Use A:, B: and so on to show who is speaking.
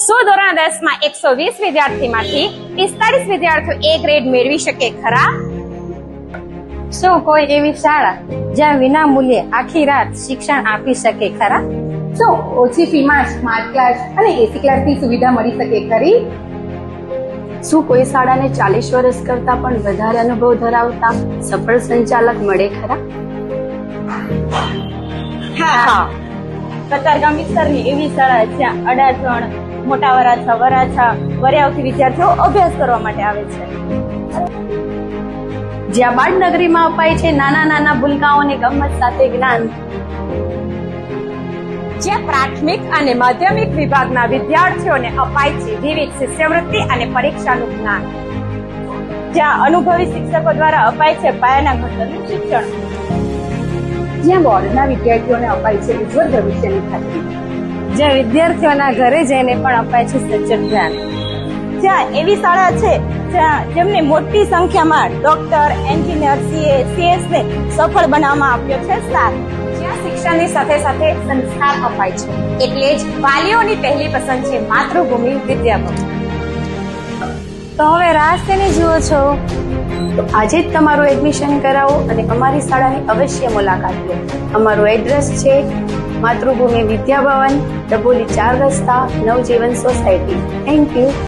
A: શું ધોરણ 10 માં 120 વિદ્યાર્થીમાંથી 45 વિદ્યાર્થીઓ A ગ્રેડ મેળવી શકે ખરા?
B: શું કોઈ એવી શાળા જ્યાં વિના મૂલ્યે આખી રાત શિક્ષણ આપી શકે ખરા?
C: શું ઓછી ફીમાં સ્માર્ટ ક્લાસ અને એસી ક્લાસની સુવિધા મળી શકે ખરી?
D: શું કોઈ શાળાને 40 વર્ષ કરતા પણ વધારે અનુભવ ધરાવતા સફળ સંચાલક મળે ખરા?
A: હા,
E: કતારગામ વિસ્તારની એવી શાળા જ્યાં અડાજણ, મોટા વરાછા, વરિયાવથી વિદ્યાર્થીઓ અભ્યાસ કરવા માટે આવે છે.
D: જ્યાં બાળનગરીમાં અપાય છે નાના નાના ભૂલકાઓને ગમત સાથે જ્ઞાન.
A: જ્યાં પ્રાથમિક અને માધ્યમિક વિભાગના વિદ્યાર્થીઓને અપાય છે વિવિધ શિષ્યવૃત્તિ અને પરીક્ષાનું જ્ઞાન.
E: જ્યાં અનુભવી શિક્ષકો દ્વારા અપાય છે પાયાના ઘડતરનું શિક્ષણ.
C: જ્યાં બોર્ડના વિદ્યાર્થીઓને અપાય છે ઉજ્જવળ ભવિષ્યની ખાતરી.
B: જ્યાં વિદ્યાર્થીઓના ઘરે જઈને પણ અપાય છે સચોટ જ્ઞાન.
E: જ્યાં એવી શાળા છે જ્યાં જેમને મોટી સંખ્યામાં ડોક્ટર, એન્જિનિયર, સીએ, CS ને સફળ બનાવવામાં આવ્યો છે સાથ.
A: જ્યાં શિક્ષણની સાથે સાથે સંસ્કાર અપાય છે, એટલે જ વાલીઓની પહેલી પસંદ છે માતૃભૂમિ વિદ્યાભવન.
B: તો હવે રાહ શેની જુઓ છો?
D: તો આજે જ તમારું એડમિશન કરાવો અને અમારી શાળાની અવશ્ય મુલાકાત લો. અમારું એડ્રેસ છે માતૃભૂમિ વિદ્યાભવન, ડબોલી 4 રસ્તા, નવજીવન સોસાયટી. Thank you.